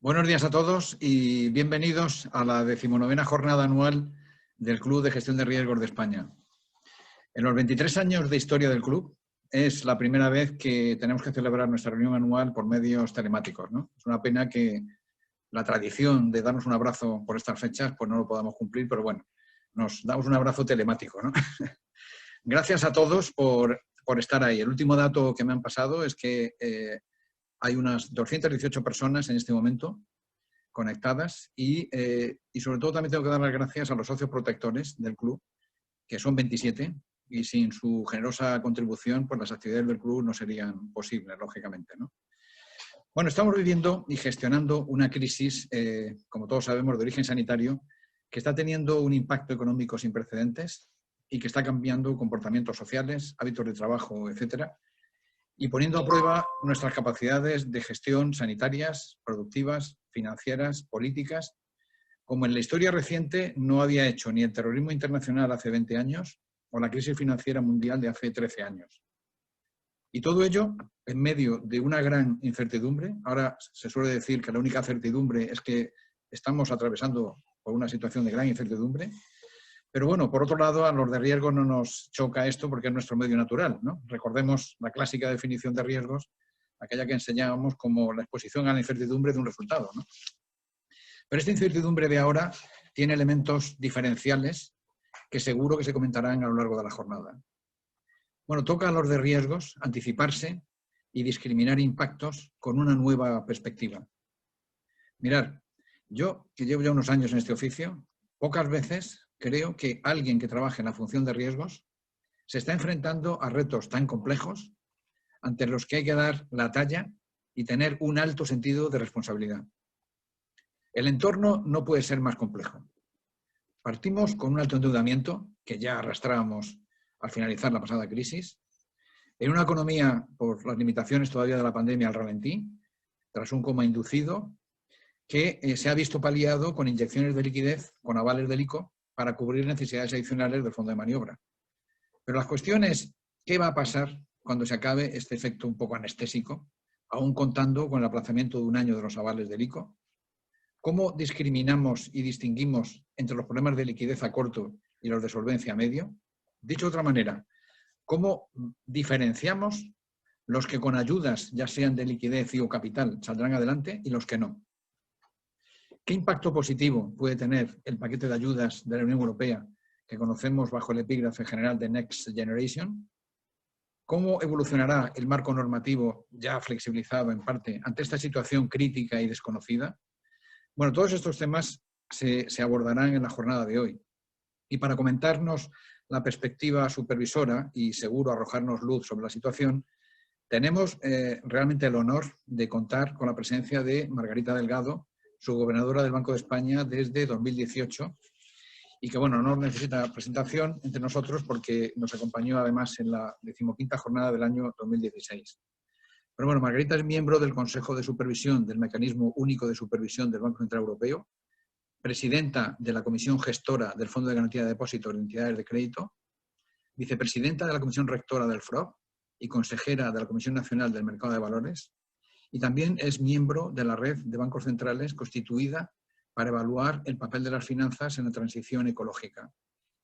Buenos días a todos y bienvenidos a la 19ª jornada anual del Club de Gestión de Riesgos de España. En los 23 años de historia del club es la primera vez que tenemos que celebrar nuestra reunión anual por medios telemáticos, ¿no? Es una pena que la tradición de darnos un abrazo por estas fechas pues no lo podamos cumplir, pero bueno, nos damos un abrazo telemático, ¿no? Gracias a todos por estar ahí. El último dato que me han pasado es que hay unas 218 personas en este momento conectadas y sobre todo también tengo que dar las gracias a los socios protectores del club, que son 27, y sin su generosa contribución pues las actividades del club no serían posibles, lógicamente, ¿no? Bueno, estamos viviendo y gestionando una crisis, como todos sabemos, de origen sanitario, que está teniendo un impacto económico sin precedentes y que está cambiando comportamientos sociales, hábitos de trabajo, etcétera, y poniendo a prueba nuestras capacidades de gestión sanitarias, productivas, financieras, políticas, como en la historia reciente no había hecho ni el terrorismo internacional hace 20 años o la crisis financiera mundial de hace 13 años. Y todo ello en medio de una gran incertidumbre. Ahora se suele decir que la única certidumbre es que estamos atravesando por una situación de gran incertidumbre. Pero bueno, por otro lado, a los de riesgos no nos choca esto porque es nuestro medio natural, ¿no? Recordemos la clásica definición de riesgos, aquella que enseñábamos como la exposición a la incertidumbre de un resultado, ¿no? Pero esta incertidumbre de ahora tiene elementos diferenciales que seguro que se comentarán a lo largo de la jornada. Bueno, toca a los de riesgos anticiparse y discriminar impactos con una nueva perspectiva. Mirad, yo que llevo ya unos años en este oficio, pocas veces creo que alguien que trabaje en la función de riesgos se está enfrentando a retos tan complejos ante los que hay que dar la talla y tener un alto sentido de responsabilidad. El entorno no puede ser más complejo. Partimos con un alto endeudamiento que ya arrastrábamos al finalizar la pasada crisis, en una economía por las limitaciones todavía de la pandemia al ralentí, tras un coma inducido, que se ha visto paliado con inyecciones de liquidez, con avales del ICO, para cubrir necesidades adicionales del fondo de maniobra. Pero la cuestión es, ¿qué va a pasar cuando se acabe este efecto un poco anestésico, aún contando con el aplazamiento de un año de los avales del ICO? ¿Cómo discriminamos y distinguimos entre los problemas de liquidez a corto y los de solvencia a medio? Dicho de otra manera, ¿cómo diferenciamos los que con ayudas, ya sean de liquidez y o capital, saldrán adelante y los que no? ¿Qué impacto positivo puede tener el paquete de ayudas de la Unión Europea que conocemos bajo el epígrafe general de Next Generation? ¿Cómo evolucionará el marco normativo ya flexibilizado en parte ante esta situación crítica y desconocida? Bueno, todos estos temas se abordarán en la jornada de hoy. Y para comentarnos la perspectiva supervisora y seguro arrojarnos luz sobre la situación, tenemos realmente el honor de contar con la presencia de Margarita Delgado, subgobernadora del Banco de España desde 2018, y que, bueno, no necesita presentación entre nosotros porque nos acompañó además en la 15ª jornada del año 2016. Pero bueno, Margarita es miembro del Consejo de Supervisión del Mecanismo Único de Supervisión del Banco Central Europeo, presidenta de la Comisión Gestora del Fondo de Garantía de Depósitos de Entidades de Crédito, vicepresidenta de la Comisión Rectora del FROB y consejera de la Comisión Nacional del Mercado de Valores, y también es miembro de la red de bancos centrales constituida para evaluar el papel de las finanzas en la transición ecológica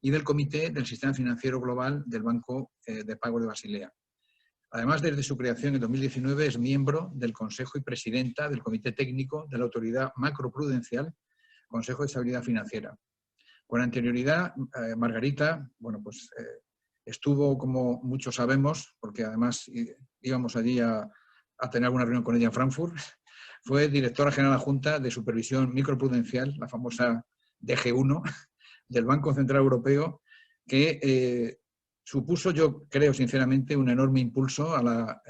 y del Comité del Sistema Financiero Global del Banco de Pagos de Basilea. Además, desde su creación en 2019 es miembro del Consejo y presidenta del Comité Técnico de la Autoridad Macroprudencial, Consejo de Estabilidad Financiera. Con anterioridad, Margarita, bueno, pues estuvo, como muchos sabemos, porque además íbamos allí a tener alguna reunión con ella en Frankfurt, fue directora general adjunta de Supervisión Microprudencial, la famosa DG1, del Banco Central Europeo, que supuso, yo creo sinceramente, un enorme impulso a la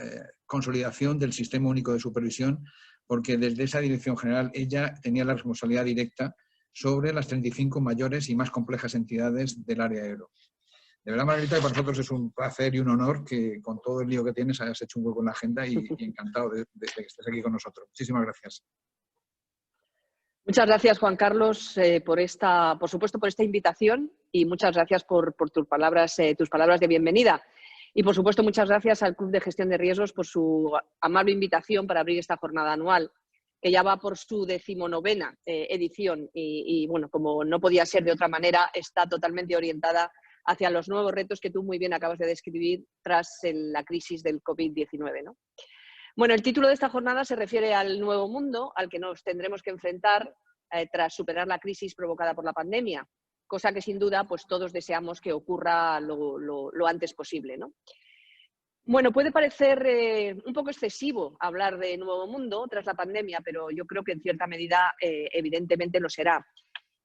consolidación del Sistema Único de Supervisión, porque desde esa dirección general ella tenía la responsabilidad directa sobre las 35 mayores y más complejas entidades del área euro. De verdad, Margarita, para nosotros es un placer y un honor que con todo el lío que tienes hayas hecho un hueco en la agenda y encantado de que estés aquí con nosotros. Muchísimas gracias. Muchas gracias, Juan Carlos, por supuesto, por esta invitación y muchas gracias por tus palabras de bienvenida. Y, por supuesto, muchas gracias al Club de Gestión de Riesgos por su amable invitación para abrir esta jornada anual. que ya va por su 19ª edición y, bueno, como no podía ser de otra manera, está totalmente orientada hacia los nuevos retos que tú muy bien acabas de describir tras la crisis del COVID-19, ¿no? Bueno, el título de esta jornada se refiere al nuevo mundo al que nos tendremos que enfrentar tras superar la crisis provocada por la pandemia, cosa que sin duda pues, todos deseamos que ocurra lo antes posible, ¿no? Bueno, puede parecer un poco excesivo hablar de nuevo mundo tras la pandemia, pero yo creo que en cierta medida evidentemente lo será.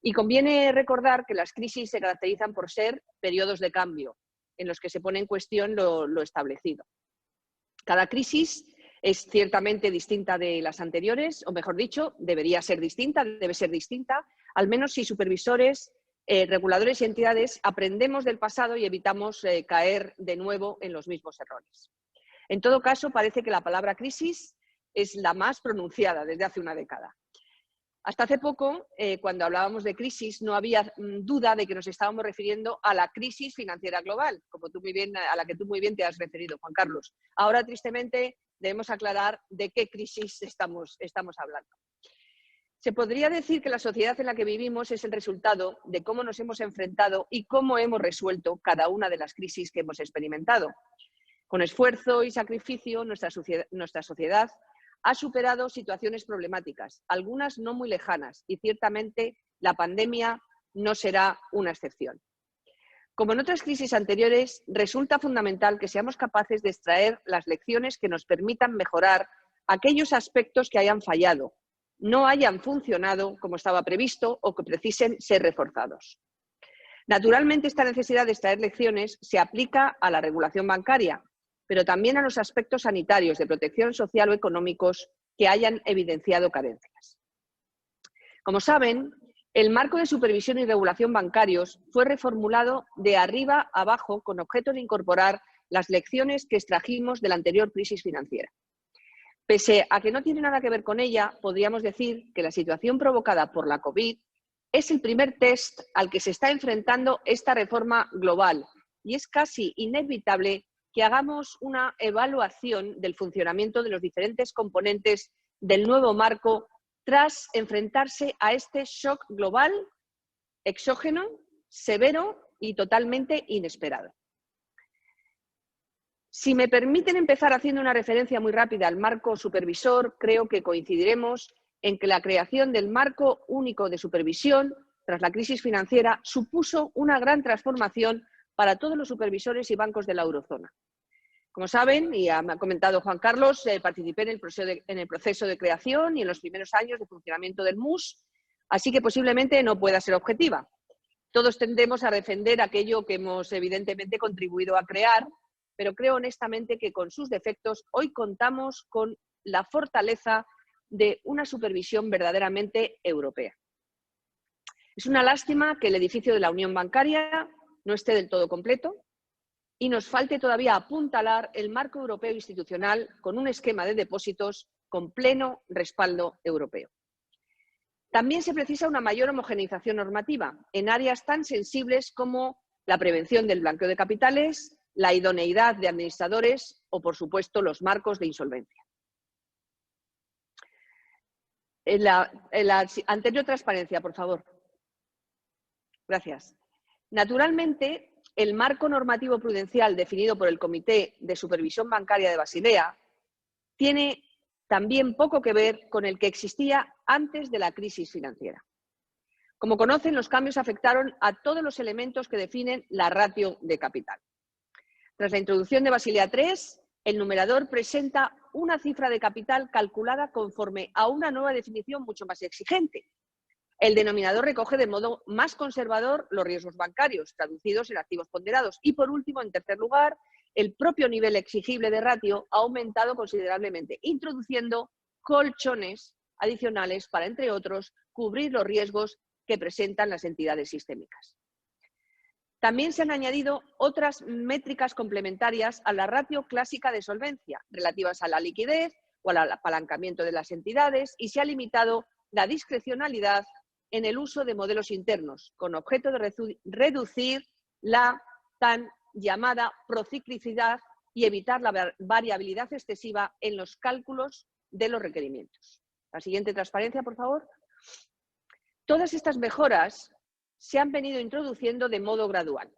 Y conviene recordar que las crisis se caracterizan por ser periodos de cambio, en los que se pone en cuestión lo establecido. Cada crisis es ciertamente distinta de las anteriores, o mejor dicho, debería ser distinta, debe ser distinta, al menos si supervisores, reguladores y entidades aprendemos del pasado y evitamos caer de nuevo en los mismos errores. En todo caso, parece que la palabra crisis es la más pronunciada desde hace una década. Hasta hace poco, cuando hablábamos de crisis, no había duda de que nos estábamos refiriendo a la crisis financiera global, como tú muy bien, a la que tú muy bien te has referido, Juan Carlos. Ahora, tristemente, debemos aclarar de qué crisis estamos hablando. Se podría decir que la sociedad en la que vivimos es el resultado de cómo nos hemos enfrentado y cómo hemos resuelto cada una de las crisis que hemos experimentado. Con esfuerzo y sacrificio, nuestra sociedad ha superado situaciones problemáticas, algunas no muy lejanas, y ciertamente la pandemia no será una excepción. Como en otras crisis anteriores, resulta fundamental que seamos capaces de extraer las lecciones que nos permitan mejorar aquellos aspectos que hayan fallado, no hayan funcionado como estaba previsto o que precisen ser reforzados. Naturalmente, esta necesidad de extraer lecciones se aplica a la regulación bancaria, pero también a los aspectos sanitarios, de protección social o económicos que hayan evidenciado carencias. Como saben, el marco de supervisión y regulación bancarios fue reformulado de arriba a abajo con objeto de incorporar las lecciones que extrajimos de la anterior crisis financiera. Pese a que no tiene nada que ver con ella, podríamos decir que la situación provocada por la COVID es el primer test al que se está enfrentando esta reforma global y es casi inevitable que hagamos una evaluación del funcionamiento de los diferentes componentes del nuevo marco tras enfrentarse a este shock global, exógeno, severo y totalmente inesperado. Si me permiten empezar haciendo una referencia muy rápida al marco supervisor, creo que coincidiremos en que la creación del marco único de supervisión tras la crisis financiera supuso una gran transformación para todos los supervisores y bancos de la eurozona. Como saben, y me ha comentado Juan Carlos, participé en el proceso de creación y en los primeros años de funcionamiento del MUS, así que posiblemente no pueda ser objetiva. Todos tendemos a defender aquello que hemos evidentemente contribuido a crear, pero creo honestamente que con sus defectos hoy contamos con la fortaleza de una supervisión verdaderamente europea. Es una lástima que el edificio de la Unión Bancaria no esté del todo completo y nos falte todavía apuntalar el marco europeo institucional con un esquema de depósitos con pleno respaldo europeo. También se precisa una mayor homogeneización normativa en áreas tan sensibles como la prevención del blanqueo de capitales, la idoneidad de administradores o, por supuesto, los marcos de insolvencia. En la anterior transparencia, por favor. Gracias. Naturalmente, el marco normativo prudencial definido por el Comité de Supervisión Bancaria de Basilea tiene también poco que ver con el que existía antes de la crisis financiera. Como conocen, los cambios afectaron a todos los elementos que definen la ratio de capital. Tras la introducción de Basilea III, el numerador presenta una cifra de capital calculada conforme a una nueva definición mucho más exigente. El denominador recoge de modo más conservador los riesgos bancarios, traducidos en activos ponderados. Y, por último, en tercer lugar, el propio nivel exigible de ratio ha aumentado considerablemente, introduciendo colchones adicionales para, entre otros, cubrir los riesgos que presentan las entidades sistémicas. También se han añadido otras métricas complementarias a la ratio clásica de solvencia, relativas a la liquidez o al apalancamiento de las entidades, y se ha limitado la discrecionalidad en el uso de modelos internos, con objeto de reducir la tan llamada prociclicidad y evitar la variabilidad excesiva en los cálculos de los requerimientos. La siguiente transparencia, por favor. Todas estas mejoras se han venido introduciendo de modo gradual.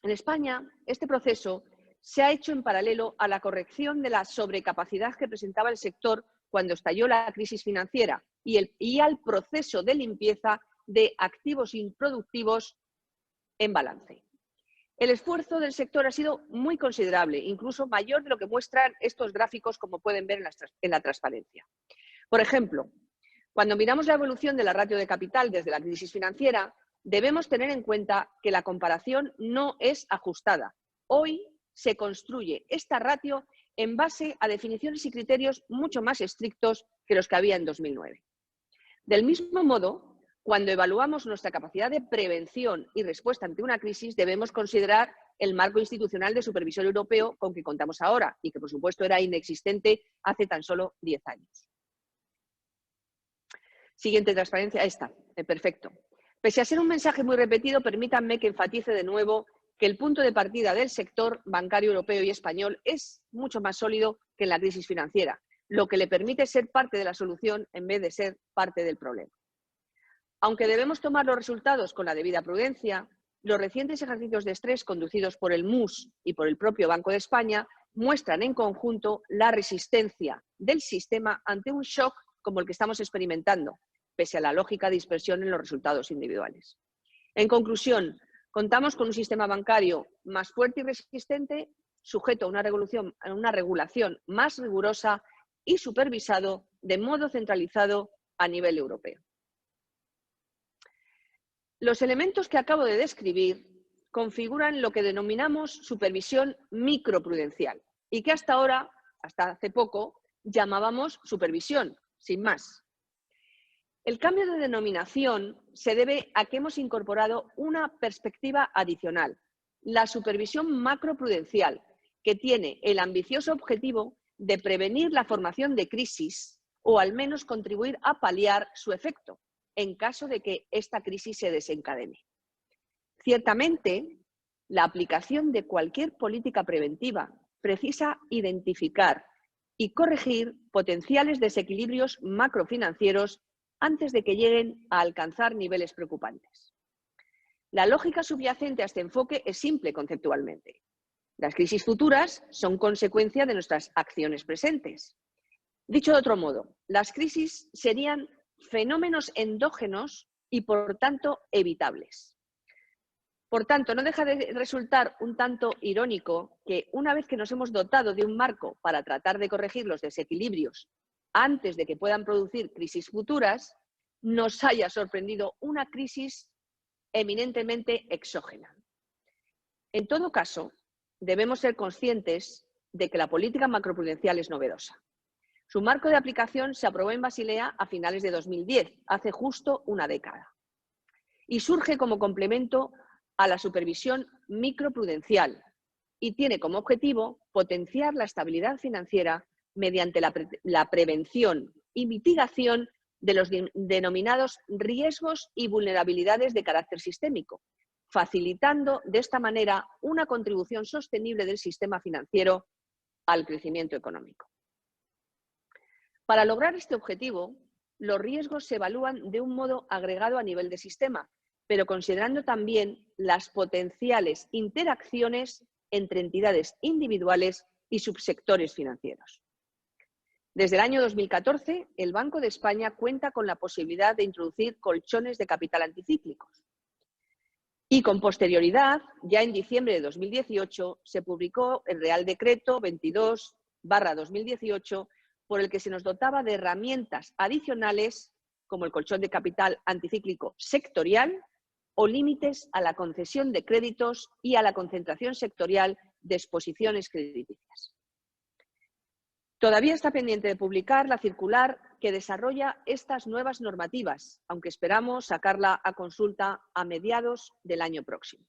En España, este proceso se ha hecho en paralelo a la corrección de la sobrecapacidad que presentaba el sector cuando estalló la crisis financiera y al proceso de limpieza de activos improductivos en balance. El esfuerzo del sector ha sido muy considerable, incluso mayor de lo que muestran estos gráficos, como pueden ver en la transparencia. Por ejemplo, cuando miramos la evolución de la ratio de capital desde la crisis financiera, debemos tener en cuenta que la comparación no es ajustada. Hoy se construye esta ratio en base a definiciones y criterios mucho más estrictos que los que había en 2009. Del mismo modo, cuando evaluamos nuestra capacidad de prevención y respuesta ante una crisis, debemos considerar el marco institucional de supervisión europeo con que contamos ahora y que, por supuesto, era inexistente hace tan solo 10 años. Siguiente transparencia, esta. Perfecto. Pese a ser un mensaje muy repetido, permítanme que enfatice de nuevo que el punto de partida del sector bancario europeo y español es mucho más sólido que en la crisis financiera, lo que le permite ser parte de la solución en vez de ser parte del problema. Aunque debemos tomar los resultados con la debida prudencia, los recientes ejercicios de estrés conducidos por el MUS y por el propio Banco de España muestran en conjunto la resistencia del sistema ante un shock como el que estamos experimentando, pese a la lógica dispersión en los resultados individuales. En conclusión, contamos con un sistema bancario más fuerte y resistente, sujeto a una regulación más rigurosa y supervisado de modo centralizado a nivel europeo. Los elementos que acabo de describir configuran lo que denominamos supervisión microprudencial y que hasta ahora, hasta hace poco, llamábamos supervisión, sin más. El cambio de denominación se debe a que hemos incorporado una perspectiva adicional, la supervisión macroprudencial, que tiene el ambicioso objetivo de prevenir la formación de crisis o al menos contribuir a paliar su efecto en caso de que esta crisis se desencadene. Ciertamente, la aplicación de cualquier política preventiva precisa identificar y corregir potenciales desequilibrios macrofinancieros antes de que lleguen a alcanzar niveles preocupantes. La lógica subyacente a este enfoque es simple conceptualmente. Las crisis futuras son consecuencia de nuestras acciones presentes. Dicho de otro modo, las crisis serían fenómenos endógenos y, por tanto, evitables. Por tanto, no deja de resultar un tanto irónico que, una vez que nos hemos dotado de un marco para tratar de corregir los desequilibrios antes de que puedan producir crisis futuras, nos haya sorprendido una crisis eminentemente exógena. En todo caso, debemos ser conscientes de que la política macroprudencial es novedosa. Su marco de aplicación se aprobó en Basilea a finales de 2010, hace justo una década, y surge como complemento a la supervisión microprudencial y tiene como objetivo potenciar la estabilidad financiera mediante la prevención y mitigación de los denominados riesgos y vulnerabilidades de carácter sistémico, facilitando de esta manera una contribución sostenible del sistema financiero al crecimiento económico. Para lograr este objetivo, los riesgos se evalúan de un modo agregado a nivel de sistema, pero considerando también las potenciales interacciones entre entidades individuales y subsectores financieros. Desde el año 2014, el Banco de España cuenta con la posibilidad de introducir colchones de capital anticíclicos. Y con posterioridad, ya en diciembre de 2018, se publicó el Real Decreto 22/2018, por el que se nos dotaba de herramientas adicionales como el colchón de capital anticíclico sectorial o límites a la concesión de créditos y a la concentración sectorial de exposiciones crediticias. Todavía está pendiente de publicar la circular que desarrolla estas nuevas normativas, aunque esperamos sacarla a consulta a mediados del año próximo.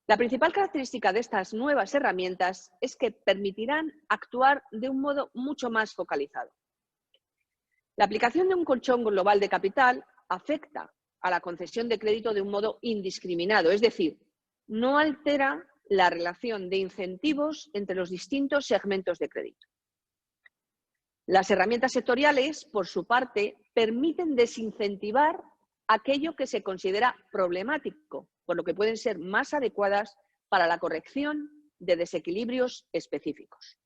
La principal característica de estas nuevas herramientas es que permitirán actuar de un modo mucho más focalizado. La aplicación de un colchón global de capital afecta a la concesión de crédito de un modo indiscriminado, es decir, no altera la relación de incentivos entre los distintos segmentos de crédito. Las herramientas sectoriales, por su parte, permiten desincentivar aquello que se considera problemático, por lo que pueden ser más adecuadas para la corrección de desequilibrios específicos.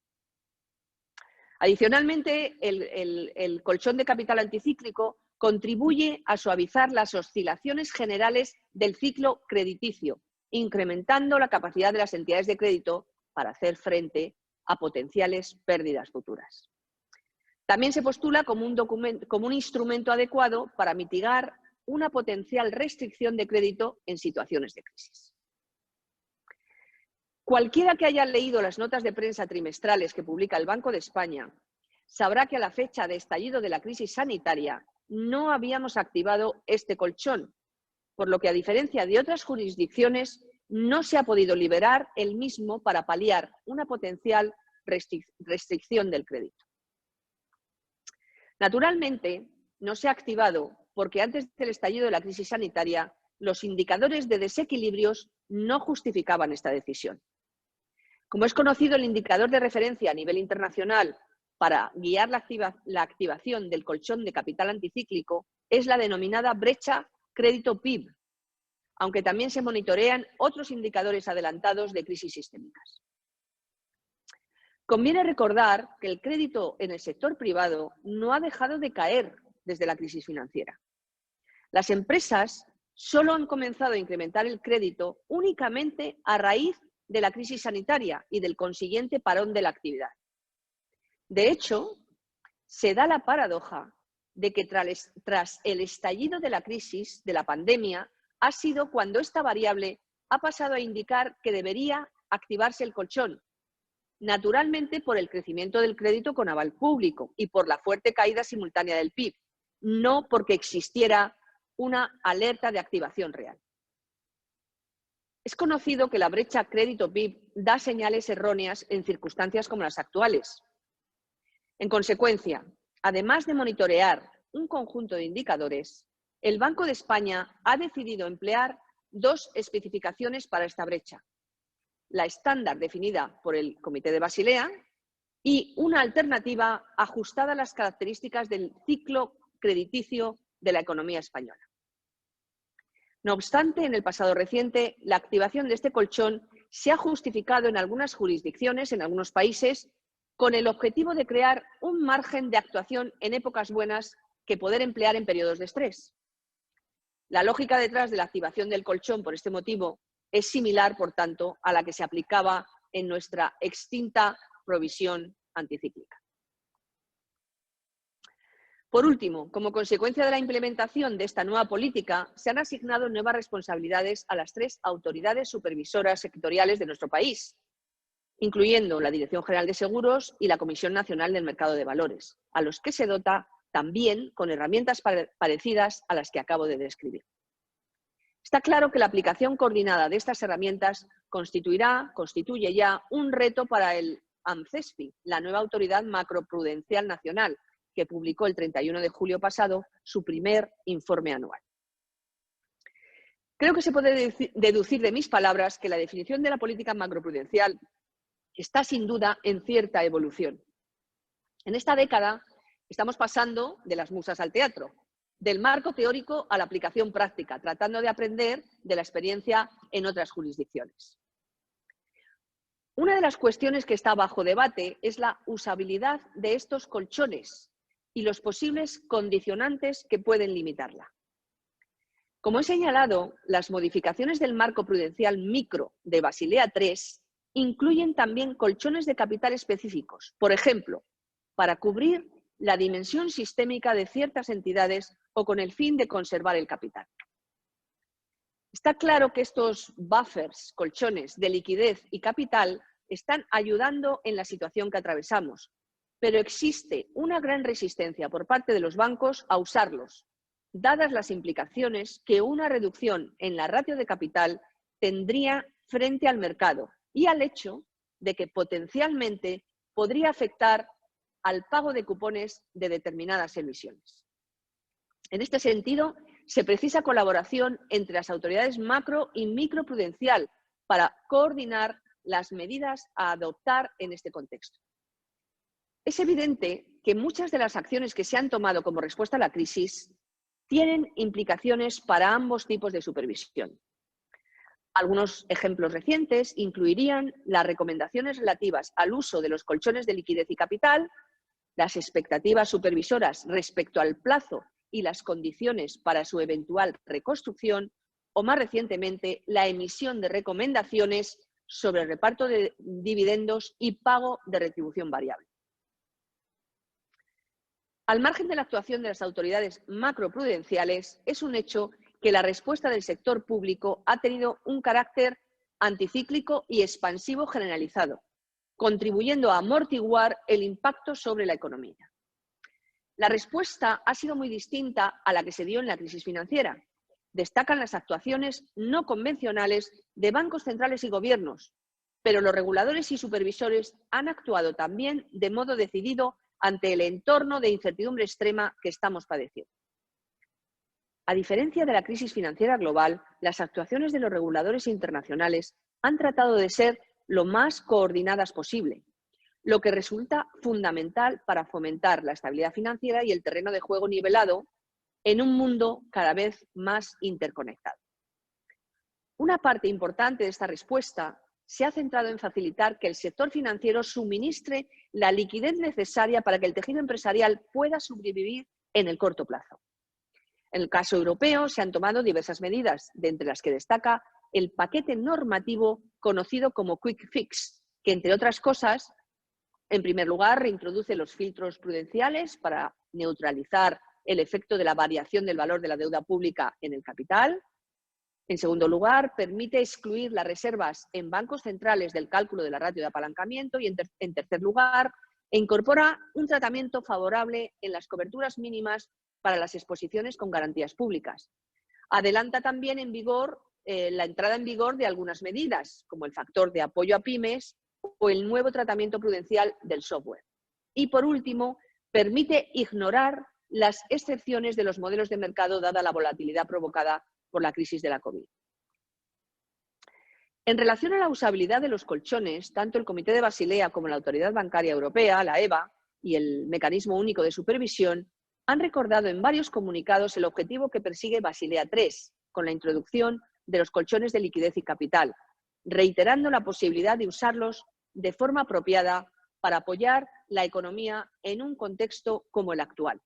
Adicionalmente, el colchón de capital anticíclico contribuye a suavizar las oscilaciones generales del ciclo crediticio, incrementando la capacidad de las entidades de crédito para hacer frente a potenciales pérdidas futuras. También se postula como un instrumento adecuado para mitigar una potencial restricción de crédito en situaciones de crisis. Cualquiera que haya leído las notas de prensa trimestrales que publica el Banco de España sabrá que a la fecha de estallido de la crisis sanitaria no habíamos activado este colchón, por lo que, a diferencia de otras jurisdicciones, no se ha podido liberar el mismo para paliar una potencial restricción del crédito. Naturalmente, no se ha activado porque antes del estallido de la crisis sanitaria, los indicadores de desequilibrios no justificaban esta decisión. Como es conocido, el indicador de referencia a nivel internacional para guiar la activación del colchón de capital anticíclico es la denominada brecha crédito-PIB, aunque también se monitorean otros indicadores adelantados de crisis sistémicas. Conviene recordar que el crédito en el sector privado no ha dejado de caer desde la crisis financiera. Las empresas solo han comenzado a incrementar el crédito únicamente a raíz de la crisis sanitaria y del consiguiente parón de la actividad. De hecho, se da la paradoja de que tras el estallido de la crisis, de la pandemia, ha sido cuando esta variable ha pasado a indicar que debería activarse el colchón, naturalmente por el crecimiento del crédito con aval público y por la fuerte caída simultánea del PIB, no porque existiera una alerta de activación real. Es conocido que la brecha crédito-PIB da señales erróneas en circunstancias como las actuales. En consecuencia, además de monitorear un conjunto de indicadores, el Banco de España ha decidido emplear dos especificaciones para esta brecha: la estándar definida por el Comité de Basilea y una alternativa ajustada a las características del ciclo crediticio de la economía española. No obstante, en el pasado reciente, la activación de este colchón se ha justificado en algunas jurisdicciones, en algunos países, con el objetivo de crear un margen de actuación en épocas buenas que poder emplear en periodos de estrés. La lógica detrás de la activación del colchón por este motivo es similar, por tanto, a la que se aplicaba en nuestra extinta provisión anticíclica. Por último, como consecuencia de la implementación de esta nueva política, se han asignado nuevas responsabilidades a las tres autoridades supervisoras sectoriales de nuestro país, incluyendo la Dirección General de Seguros y la Comisión Nacional del Mercado de Valores, a los que se dota también con herramientas parecidas a las que acabo de describir. Está claro que la aplicación coordinada de estas herramientas constituye ya un reto para el AMCESPI, la nueva Autoridad Macroprudencial Nacional, que publicó el 31 de julio pasado su primer informe anual. Creo que se puede deducir de mis palabras que la definición de la política macroprudencial está sin duda en cierta evolución. En esta década estamos pasando de las musas al teatro, del marco teórico a la aplicación práctica, tratando de aprender de la experiencia en otras jurisdicciones. Una de las cuestiones que está bajo debate es la usabilidad de estos colchones y los posibles condicionantes que pueden limitarla. Como he señalado, las modificaciones del marco prudencial micro de Basilea III incluyen también colchones de capital específicos, por ejemplo, para cubrir la dimensión sistémica de ciertas entidades o con el fin de conservar el capital. Está claro que estos buffers, colchones de liquidez y capital, están ayudando en la situación que atravesamos, pero existe una gran resistencia por parte de los bancos a usarlos, dadas las implicaciones que una reducción en la ratio de capital tendría frente al mercado y al hecho de que potencialmente podría afectar al pago de cupones de determinadas emisiones. En este sentido, se precisa colaboración entre las autoridades macro y microprudencial para coordinar las medidas a adoptar en este contexto. Es evidente que muchas de las acciones que se han tomado como respuesta a la crisis tienen implicaciones para ambos tipos de supervisión. Algunos ejemplos recientes incluirían las recomendaciones relativas al uso de los colchones de liquidez y capital, las expectativas supervisoras respecto al plazo y las condiciones para su eventual reconstrucción, o más recientemente, la emisión de recomendaciones sobre el reparto de dividendos y pago de retribución variable. Al margen de la actuación de las autoridades macroprudenciales, es un hecho que la respuesta del sector público ha tenido un carácter anticíclico y expansivo generalizado, contribuyendo a amortiguar el impacto sobre la economía. La respuesta ha sido muy distinta a la que se dio en la crisis financiera. Destacan las actuaciones no convencionales de bancos centrales y gobiernos, pero los reguladores y supervisores han actuado también de modo decidido ante el entorno de incertidumbre extrema que estamos padeciendo. A diferencia de la crisis financiera global, las actuaciones de los reguladores internacionales han tratado de ser lo más coordinadas posible, lo que resulta fundamental para fomentar la estabilidad financiera y el terreno de juego nivelado en un mundo cada vez más interconectado. Una parte importante de esta respuesta se ha centrado en facilitar que el sector financiero suministre la liquidez necesaria para que el tejido empresarial pueda sobrevivir en el corto plazo. En el caso europeo se han tomado diversas medidas, de entre las que destaca el paquete normativo conocido como Quick Fix, que entre otras cosas, en primer lugar, reintroduce los filtros prudenciales para neutralizar el efecto de la variación del valor de la deuda pública en el capital. En segundo lugar, permite excluir las reservas en bancos centrales del cálculo de la ratio de apalancamiento y, en tercer lugar, incorpora un tratamiento favorable en las coberturas mínimas para las exposiciones con garantías públicas. Adelanta también la entrada en vigor de algunas medidas, como el factor de apoyo a pymes o el nuevo tratamiento prudencial del software. Y, por último, permite ignorar las excepciones de los modelos de mercado dada la volatilidad provocada por la crisis de la COVID. En relación a la usabilidad de los colchones, tanto el Comité de Basilea como la Autoridad Bancaria Europea, la EBA, y el Mecanismo Único de Supervisión han recordado en varios comunicados el objetivo que persigue Basilea III con la introducción de los colchones de liquidez y capital, reiterando la posibilidad de usarlos de forma apropiada para apoyar la economía en un contexto como el actual.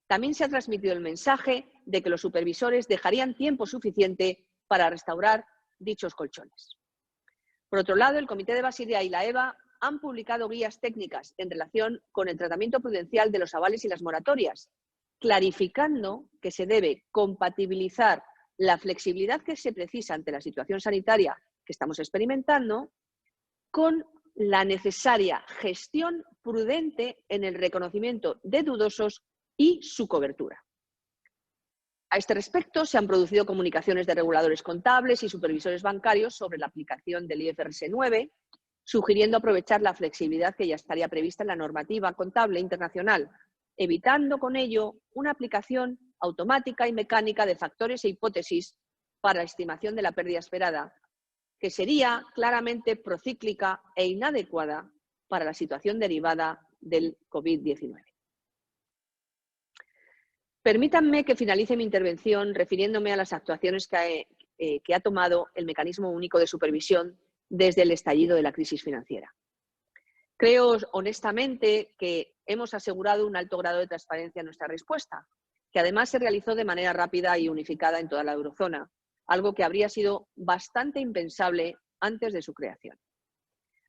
También se ha transmitido el mensaje de que los supervisores dejarían tiempo suficiente para restaurar dichos colchones. Por otro lado, el Comité de Basilea y la EBA han publicado guías técnicas en relación con el tratamiento prudencial de los avales y las moratorias, clarificando que se debe compatibilizar la flexibilidad que se precisa ante la situación sanitaria que estamos experimentando con la necesaria gestión prudente en el reconocimiento de dudosos y su cobertura. A este respecto, se han producido comunicaciones de reguladores contables y supervisores bancarios sobre la aplicación del IFRS 9, sugiriendo aprovechar la flexibilidad que ya estaría prevista en la normativa contable internacional, evitando con ello una aplicación automática y mecánica de factores e hipótesis para la estimación de la pérdida esperada, que sería claramente procíclica e inadecuada para la situación derivada del COVID-19. Permítanme que finalice mi intervención refiriéndome a las actuaciones que ha tomado el Mecanismo Único de Supervisión desde el estallido de la crisis financiera. Creo honestamente que hemos asegurado un alto grado de transparencia en nuestra respuesta, que además se realizó de manera rápida y unificada en toda la eurozona, algo que habría sido bastante impensable antes de su creación.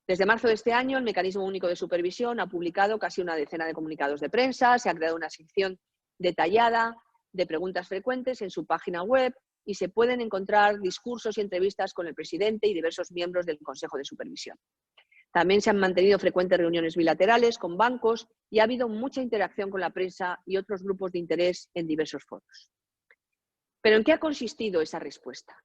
Desde marzo de este año, el Mecanismo Único de Supervisión ha publicado casi una decena de comunicados de prensa, se ha creado una sección detallada de preguntas frecuentes en su página web y se pueden encontrar discursos y entrevistas con el presidente y diversos miembros del Consejo de Supervisión. También se han mantenido frecuentes reuniones bilaterales con bancos y ha habido mucha interacción con la prensa y otros grupos de interés en diversos foros. ¿Pero en qué ha consistido esa respuesta?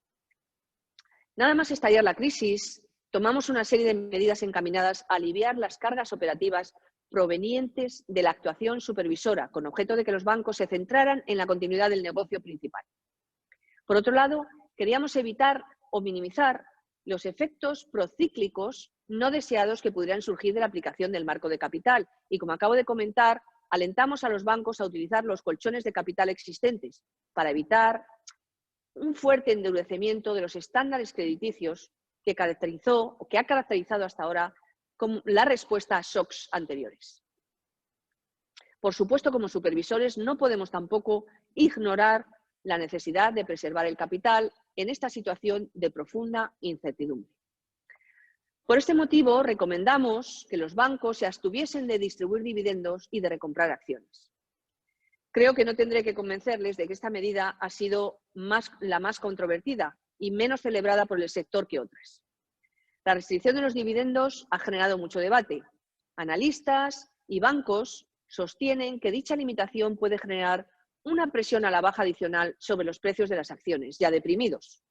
Nada más estallar la crisis, tomamos una serie de medidas encaminadas a aliviar las cargas operativas provenientes de la actuación supervisora, con objeto de que los bancos se centraran en la continuidad del negocio principal. Por otro lado, queríamos evitar o minimizar los efectos procíclicos no deseados que pudieran surgir de la aplicación del marco de capital. Y como acabo de comentar, alentamos a los bancos a utilizar los colchones de capital existentes para evitar un fuerte endurecimiento de los estándares crediticios que ha caracterizado hasta ahora como la respuesta a shocks anteriores. Por supuesto, como supervisores no podemos tampoco ignorar la necesidad de preservar el capital en esta situación de profunda incertidumbre. Por este motivo, recomendamos que los bancos se abstuviesen de distribuir dividendos y de recomprar acciones. Creo que no tendré que convencerles de que esta medida ha sido la más controvertida y menos celebrada por el sector que otras. La restricción de los dividendos ha generado mucho debate. Analistas y bancos sostienen que dicha limitación puede generar una presión a la baja adicional sobre los precios de las acciones, ya deprimidos,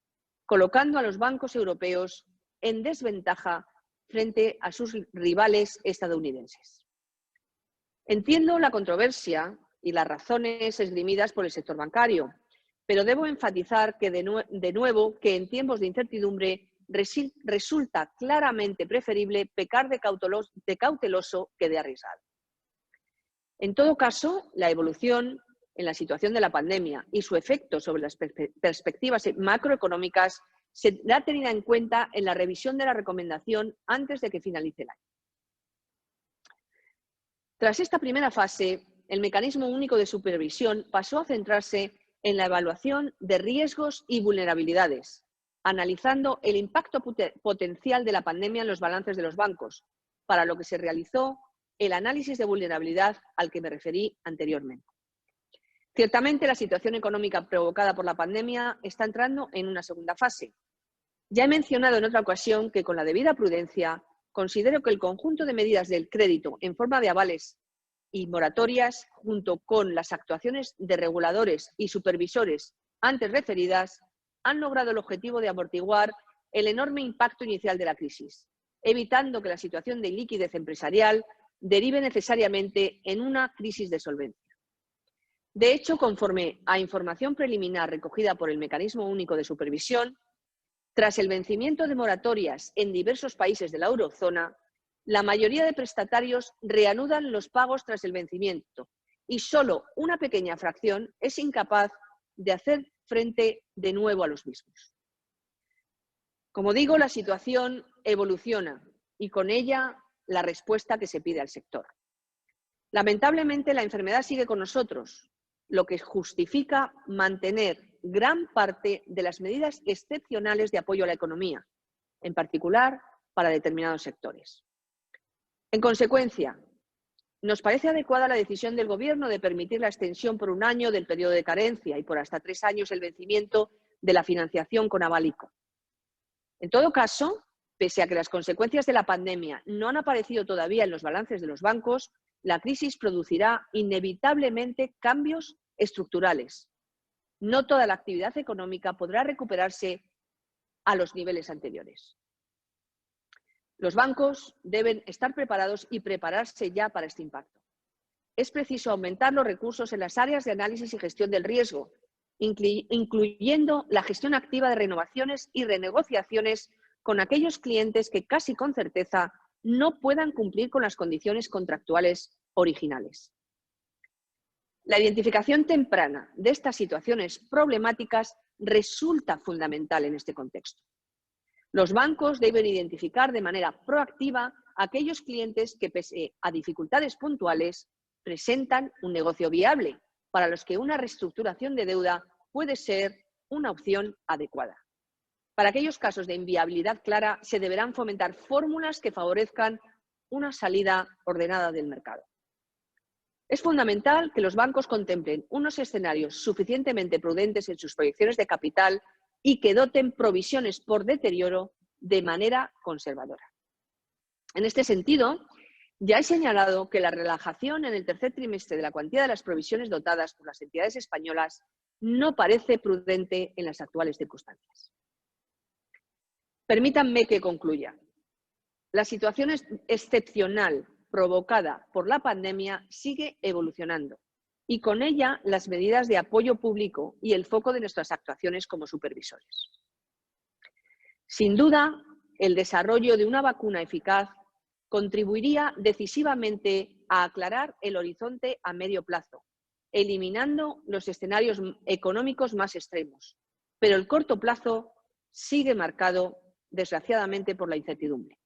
colocando a los bancos europeos en desventaja frente a sus rivales estadounidenses. Entiendo la controversia y las razones esgrimidas por el sector bancario, pero debo enfatizar que de nuevo que en tiempos de incertidumbre resulta claramente preferible pecar de cauteloso que de arriesgado. En todo caso, la evolución en la situación de la pandemia y su efecto sobre las perspectivas macroeconómicas será tenida en cuenta en la revisión de la recomendación antes de que finalice el año. Tras esta primera fase, el mecanismo único de supervisión pasó a centrarse en la evaluación de riesgos y vulnerabilidades, analizando el impacto potencial de la pandemia en los balances de los bancos, para lo que se realizó el análisis de vulnerabilidad al que me referí anteriormente. Ciertamente, la situación económica provocada por la pandemia está entrando en una segunda fase. Ya he mencionado en otra ocasión que, con la debida prudencia, considero que el conjunto de medidas del crédito en forma de avales y moratorias, junto con las actuaciones de reguladores y supervisores antes referidas, han logrado el objetivo de amortiguar el enorme impacto inicial de la crisis, evitando que la situación de liquidez empresarial derive necesariamente en una crisis de solvencia. De hecho, conforme a información preliminar recogida por el Mecanismo Único de Supervisión, tras el vencimiento de moratorias en diversos países de la eurozona, la mayoría de prestatarios reanudan los pagos tras el vencimiento y solo una pequeña fracción es incapaz de hacer frente de nuevo a los mismos. Como digo, la situación evoluciona y con ella la respuesta que se pide al sector. Lamentablemente, la enfermedad sigue con nosotros, lo que justifica mantener gran parte de las medidas excepcionales de apoyo a la economía, en particular para determinados sectores. En consecuencia, nos parece adecuada la decisión del Gobierno de permitir la extensión por un año del periodo de carencia y por hasta 3 años el vencimiento de la financiación con aval ICO. En todo caso, pese a que las consecuencias de la pandemia no han aparecido todavía en los balances de los bancos, la crisis producirá inevitablemente cambios estructurales. No toda la actividad económica podrá recuperarse a los niveles anteriores. Los bancos deben estar preparados y prepararse ya para este impacto. Es preciso aumentar los recursos en las áreas de análisis y gestión del riesgo, incluyendo la gestión activa de renovaciones y renegociaciones con aquellos clientes que casi con certeza no puedan cumplir con las condiciones contractuales originales. La identificación temprana de estas situaciones problemáticas resulta fundamental en este contexto. Los bancos deben identificar de manera proactiva a aquellos clientes que, pese a dificultades puntuales, presentan un negocio viable, para los que una reestructuración de deuda puede ser una opción adecuada. Para aquellos casos de inviabilidad clara, se deberán fomentar fórmulas que favorezcan una salida ordenada del mercado. Es fundamental que los bancos contemplen unos escenarios suficientemente prudentes en sus proyecciones de capital y que doten provisiones por deterioro de manera conservadora. En este sentido, ya he señalado que la relajación en el tercer trimestre de la cuantía de las provisiones dotadas por las entidades españolas no parece prudente en las actuales circunstancias. Permítanme que concluya. La situación excepcional provocada por la pandemia sigue evolucionando y con ella las medidas de apoyo público y el foco de nuestras actuaciones como supervisores. Sin duda, el desarrollo de una vacuna eficaz contribuiría decisivamente a aclarar el horizonte a medio plazo, eliminando los escenarios económicos más extremos. Pero el corto plazo sigue marcado, desgraciadamente, por la incertidumbre.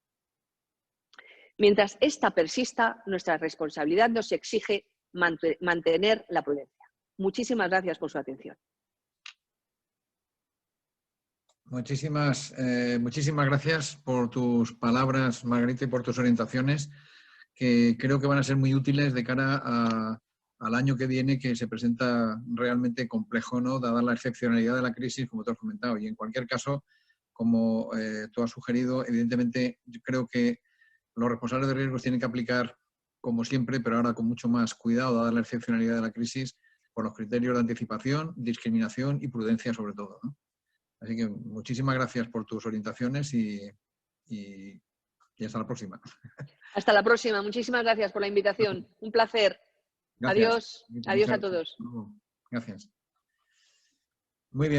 Mientras esta persista, nuestra responsabilidad nos exige mantener la prudencia. Muchísimas gracias por su atención. Muchísimas gracias por tus palabras, Margarita, y por tus orientaciones, que creo que van a ser muy útiles de cara al año que viene, que se presenta realmente complejo, ¿no? Dada la excepcionalidad de la crisis, como tú has comentado. Y en cualquier caso, como tú has sugerido, evidentemente yo creo que los responsables de riesgos tienen que aplicar, como siempre, pero ahora con mucho más cuidado, dada la excepcionalidad de la crisis, por los criterios de anticipación, discriminación y prudencia sobre todo, ¿no? Así que muchísimas gracias por tus orientaciones y hasta la próxima. Hasta la próxima. Muchísimas gracias por la invitación. Un placer. Gracias. Adiós. Adiós a todos. Gracias. Muy bien.